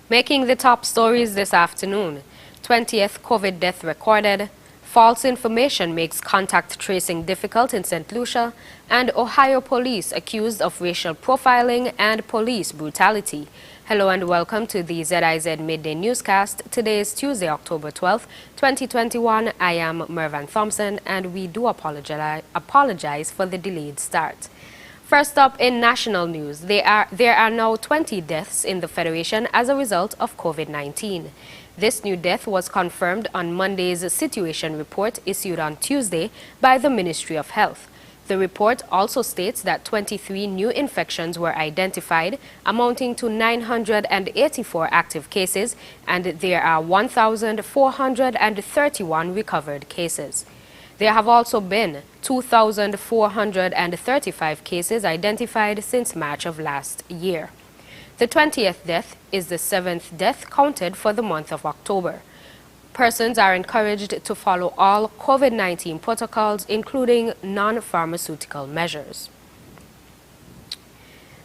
Making the top stories this afternoon, 20th COVID death recorded, false information makes contact tracing difficult in St. Lucia, and Ohio police accused of racial profiling and police brutality. Hello and welcome to the ZIZ Midday Newscast. Today is Tuesday, October 12th, 2021. I am Mervan Thompson and we do apologize for the delayed start. First up in national news, there are now 20 deaths in the Federation as a result of COVID-19. This new death was confirmed on Monday's situation report issued on Tuesday by the Ministry of Health. The report also states that 23 new infections were identified, amounting to 984 active cases, and there are 1,431 recovered cases. There have also been 2,435 cases identified since March of last year. The 20th death is the 7th death counted for the month of October. Persons are encouraged to follow all COVID-19 protocols, including non-pharmaceutical measures.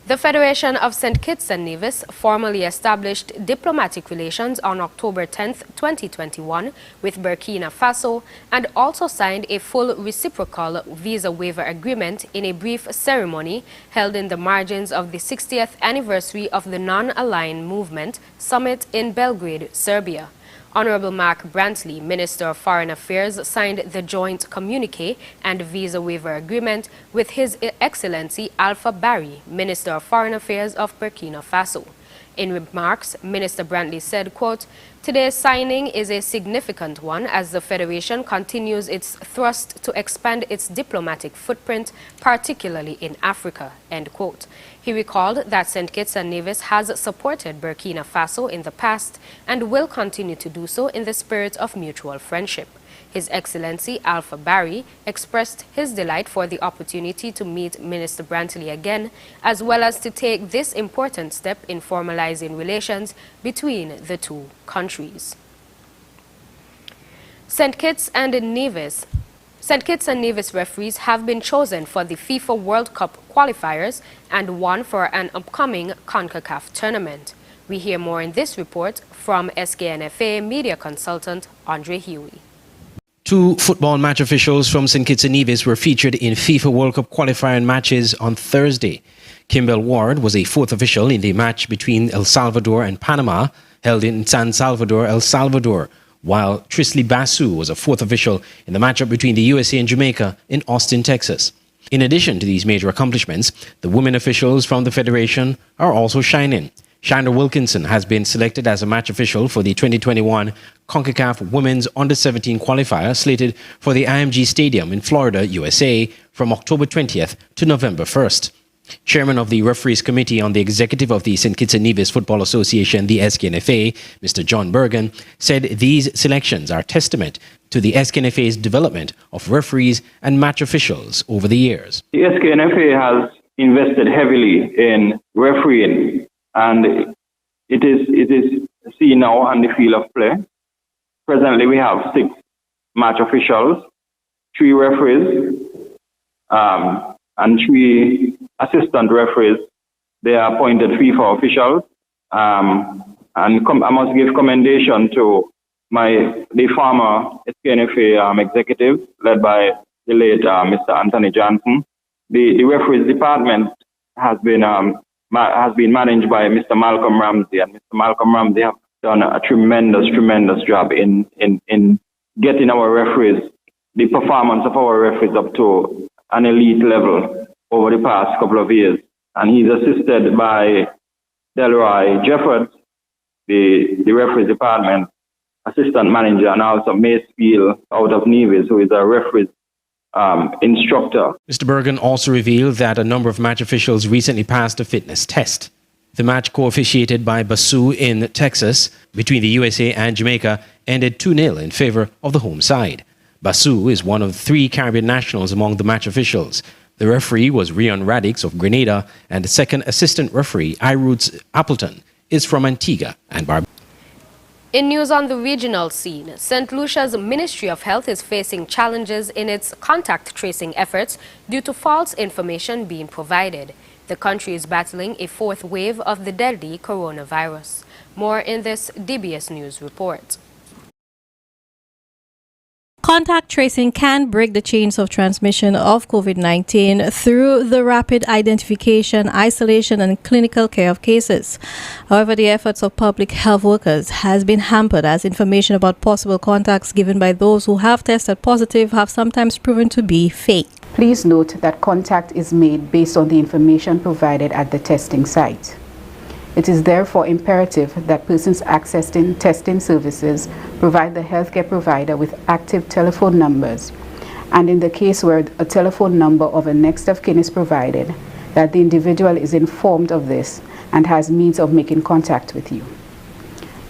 The Federation of St. Kitts and Nevis formally established diplomatic relations on October 10, 2021 with Burkina Faso and also signed a full reciprocal visa waiver agreement in a brief ceremony held in the margins of the 60th anniversary of the Non-Aligned Movement Summit in Belgrade, Serbia. Honorable Mark Brantley, Minister of Foreign Affairs, signed the joint communique and visa waiver agreement with His Excellency Alpha Barry, Minister of Foreign Affairs of Burkina Faso. In remarks, Minister Brantley said, quote, "Today's signing is a significant one as the Federation continues its thrust to expand its diplomatic footprint, particularly in Africa," end quote. He recalled that St. Kitts and Nevis has supported Burkina Faso in the past and will continue to do so in the spirit of mutual friendship. His Excellency Alpha Barry expressed his delight for the opportunity to meet Minister Brantley again, as well as to take this important step in formalizing relations between the two countries. St. Kitts and Nevis referees have been chosen for the FIFA World Cup qualifiers and one for an upcoming CONCACAF tournament. We hear more in this report from SKNFA media consultant Andre Huey. Two football match officials from St. Kitts and Nevis were featured in FIFA World Cup qualifying matches on Thursday. Kimball Ward was a fourth official in the match between El Salvador and Panama, held in San Salvador, El Salvador, while Trisley Basu was a fourth official in the matchup between the USA and Jamaica in Austin, Texas. In addition to these major accomplishments, the women officials from the Federation are also shining. Shanda Wilkinson has been selected as a match official for the 2021 CONCACAF Women's Under-17 qualifier slated for the IMG Stadium in Florida, USA from October 20th to November 1st. Chairman of the Referees Committee on the Executive of the St. Kitts and Nevis Football Association, the SKNFA, Mr. John Bergen, said these selections are testament to the SKNFA's development of referees and match officials over the years. The SKNFA has invested heavily in refereeing, and it is seen now on the field of play. Presently, we have 6 match officials, 3 referees, and 3 assistant referees. They are appointed FIFA officials, and I must give commendation to the former SKNFA executive, led by the late Mr. Anthony Johnson. The referees department has been managed by Mr. Malcolm Ramsey, and Mr. Malcolm Ramsey have done a tremendous job in getting our referees, the performance of our referees up to an elite level over the past couple of years. And he's assisted by Delroy Jeffords, the referees department assistant manager, and also Macefield out of Nevis, who is a referees instructor. Mr. Bergen also revealed that a number of match officials recently passed a fitness test. The match co-officiated by Basu in Texas between the USA and Jamaica ended 2-0 in favor of the home side. Basu is one of 3 Caribbean nationals among the match officials. The referee was Rion Radix of Grenada, and the second assistant referee, Iroots Appleton, is from Antigua and Barbuda. In news on the regional scene, St. Lucia's Ministry of Health is facing challenges in its contact tracing efforts due to false information being provided. The country is battling a 4th wave of the deadly coronavirus. More in this DBS News report. Contact tracing can break the chains of transmission of COVID-19 through the rapid identification, isolation, and clinical care of cases. However, the efforts of public health workers has been hampered as information about possible contacts given by those who have tested positive have sometimes proven to be fake. Please note that contact is made based on the information provided at the testing site. It is therefore imperative that persons accessing testing services provide the healthcare provider with active telephone numbers, and in the case where a telephone number of a next of kin is provided, that the individual is informed of this and has means of making contact with you.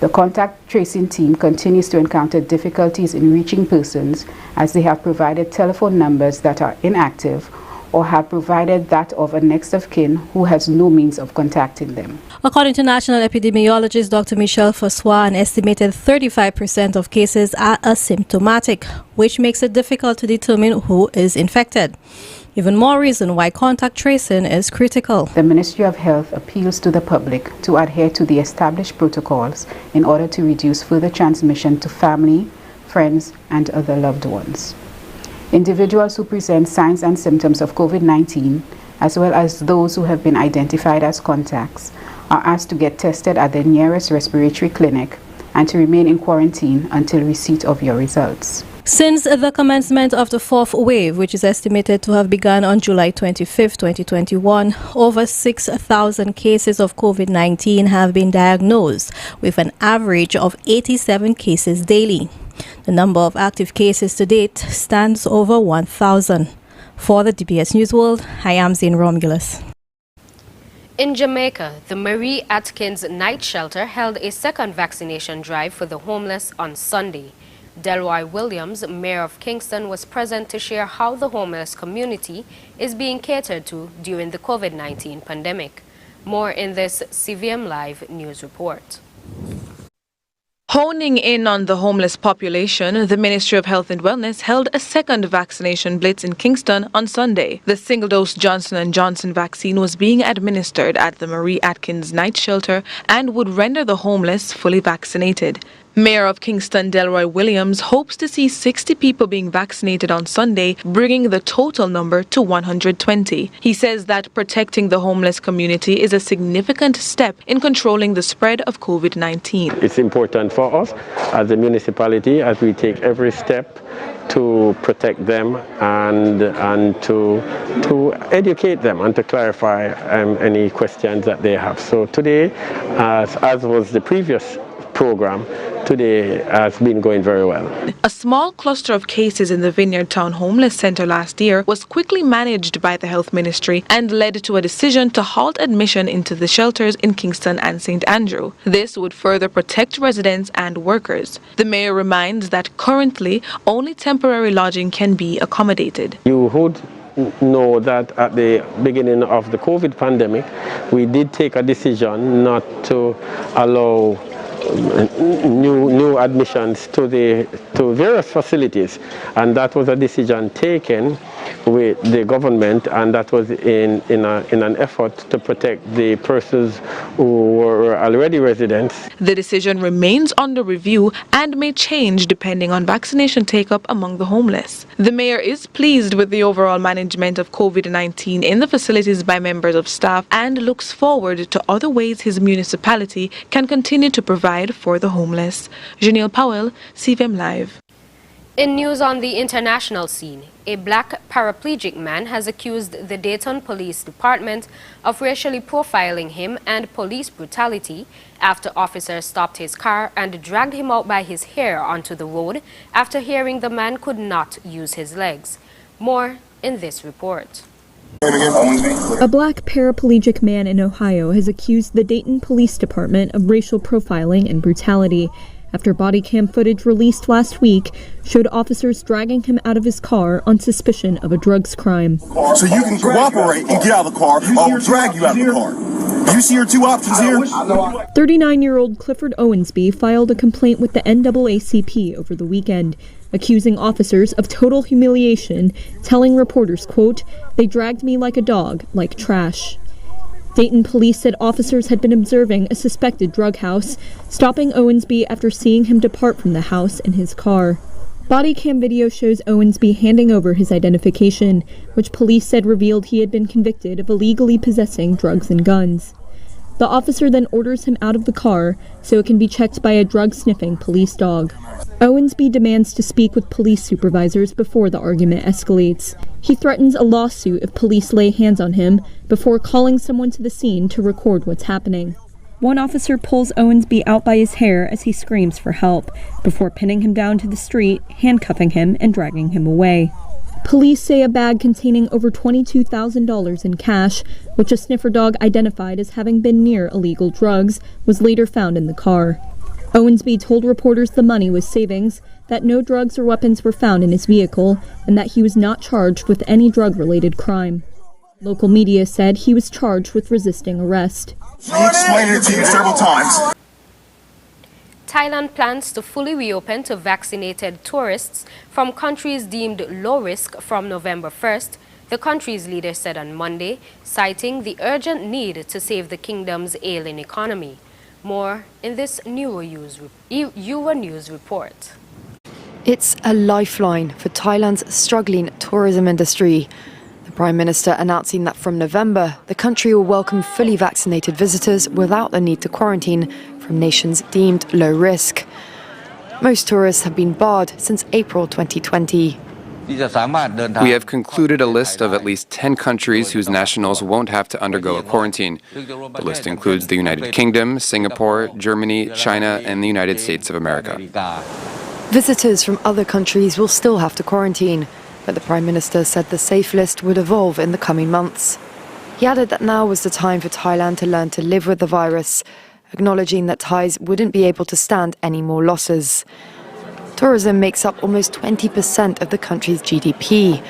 The contact tracing team continues to encounter difficulties in reaching persons as they have provided telephone numbers that are inactive or have provided that of a next of kin who has no means of contacting them. According to national epidemiologist Dr. Michel Fassois, an estimated 35% of cases are asymptomatic, which makes it difficult to determine who is infected. Even more reason why contact tracing is critical. The Ministry of Health appeals to the public to adhere to the established protocols in order to reduce further transmission to family, friends, and other loved ones. Individuals who present signs and symptoms of COVID-19, as well as those who have been identified as contacts, are asked to get tested at the nearest respiratory clinic and to remain in quarantine until receipt of your results. Since the commencement of the fourth wave, which is estimated to have begun on July 25, 2021, over 6,000 cases of COVID-19 have been diagnosed, with an average of 87 cases daily. The number of active cases to date stands over 1,000. For the DBS News World, I am Zane Romulus. In Jamaica, the Marie Atkins Night Shelter held a second vaccination drive for the homeless on Sunday. Delroy Williams, Mayor of Kingston, was present to share how the homeless community is being catered to during the COVID-19 pandemic. More in this CVM Live news report. Honing in on the homeless population, the Ministry of Health and Wellness held a second vaccination blitz in Kingston on Sunday. The single-dose Johnson & Johnson vaccine was being administered at the Marie Atkins Night Shelter and would render the homeless fully vaccinated. Mayor of Kingston Delroy Williams hopes to see 60 people being vaccinated on Sunday, bringing the total number to 120. He says that protecting the homeless community is a significant step in controlling the spread of COVID-19. It's important for us as a municipality as we take every step to protect them and to educate them and to clarify any questions that they have. So today, as was the previous program, today has been going very well. A small cluster of cases in the Vineyard Town Homeless Center last year was quickly managed by the Health Ministry and led to a decision to halt admission into the shelters in Kingston and St. Andrew. This would further protect residents and workers. The mayor reminds that currently only temporary lodging can be accommodated. You would know that at the beginning of the COVID pandemic, we did take a decision not to allow new admissions to various facilities, and that was a decision taken with the government, and that was in an effort to protect the persons who were already residents. The decision remains under review and may change depending on vaccination take-up among the homeless. The mayor is pleased with the overall management of COVID-19 in the facilities by members of staff and looks forward to other ways his municipality can continue to provide for the homeless. Janelle Powell, CVM Live. In news on the international scene, a black paraplegic man has accused the Dayton Police Department of racially profiling him and police brutality after officers stopped his car and dragged him out by his hair onto the road after hearing the man could not use his legs. More in this report. A black paraplegic man in Ohio has accused the Dayton Police Department of racial profiling and brutality after body cam footage released last week showed officers dragging him out of his car on suspicion of a drugs crime. So you can cooperate and get out of the car, or we'll drag you out of the car. Do you see your two options here? 39-year-old Clifford Owensby filed a complaint with the NAACP over the weekend, accusing officers of total humiliation, telling reporters, quote, "They dragged me like a dog, like trash." Dayton police said officers had been observing a suspected drug house, stopping Owensby after seeing him depart from the house in his car. Body cam video shows Owensby handing over his identification, which police said revealed he had been convicted of illegally possessing drugs and guns. The officer then orders him out of the car so it can be checked by a drug-sniffing police dog. Owensby demands to speak with police supervisors before the argument escalates. He threatens a lawsuit if police lay hands on him before calling someone to the scene to record what's happening. One officer pulls Owensby out by his hair as he screams for help, before pinning him down to the street, handcuffing him, and dragging him away. Police say a bag containing over $22,000 in cash, which a sniffer dog identified as having been near illegal drugs, was later found in the car. Owensby told reporters the money was savings, that no drugs or weapons were found in his vehicle, and that he was not charged with any drug-related crime. Local media said he was charged with resisting arrest. We explained it to you several times. Thailand plans to fully reopen to vaccinated tourists from countries deemed low risk from November 1st, the country's leader said on Monday, citing the urgent need to save the kingdom's ailing economy. More in this Euronews report. It's a lifeline for Thailand's struggling tourism industry. The Prime Minister announcing that from November, the country will welcome fully vaccinated visitors without the need to quarantine from nations deemed low risk. Most tourists have been barred since April 2020. We have concluded a list of at least 10 countries whose nationals won't have to undergo a quarantine. The list includes the United Kingdom, Singapore, Germany, China, and the United States of America. Visitors from other countries will still have to quarantine, but the Prime Minister said the safe list would evolve in the coming months. He added that now was the time for Thailand to learn to live with the virus, acknowledging that Thais wouldn't be able to stand any more losses. Tourism makes up almost 20% of the country's GDP,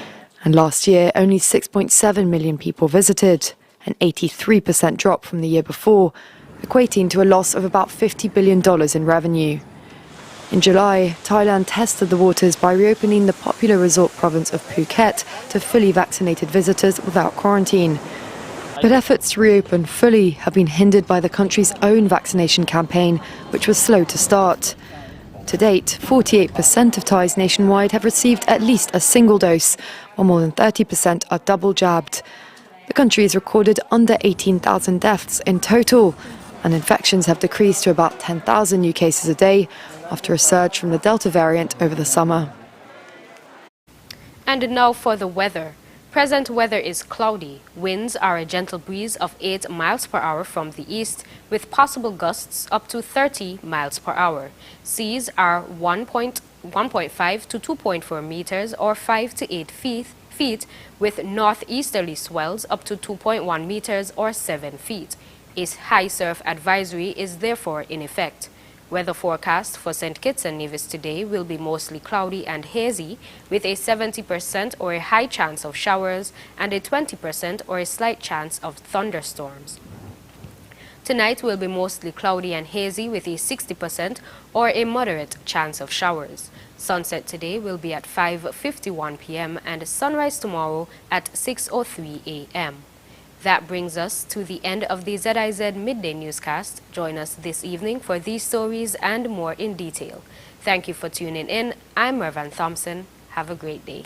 and last year only 6.7 million people visited, an 83% drop from the year before, equating to a loss of about $50 billion in revenue. In July, Thailand tested the waters by reopening the popular resort province of Phuket to fully vaccinated visitors without quarantine. But efforts to reopen fully have been hindered by the country's own vaccination campaign, which was slow to start. To date, 48% of Thais nationwide have received at least a single dose, while more than 30% are double jabbed. The country has recorded under 18,000 deaths in total, and infections have decreased to about 10,000 new cases a day after a surge from the Delta variant over the summer. And now for the weather. Present weather is cloudy. Winds are a gentle breeze of 8 miles per hour from the east, with possible gusts up to 30 miles per hour. Seas are 1.5 to 2.4 meters or 5 to 8 feet, with northeasterly swells up to 2.1 meters or 7 feet. A high surf advisory is therefore in effect. Weather forecast for St. Kitts and Nevis today will be mostly cloudy and hazy, with a 70% or a high chance of showers and a 20% or a slight chance of thunderstorms. Tonight will be mostly cloudy and hazy with a 60% or a moderate chance of showers. Sunset today will be at 5:51 p.m. and sunrise tomorrow at 6:03 a.m. That brings us to the end of the ZIZ Midday Newscast. Join us this evening for these stories and more in detail. Thank you for tuning in. I'm Mervan Thompson. Have a great day.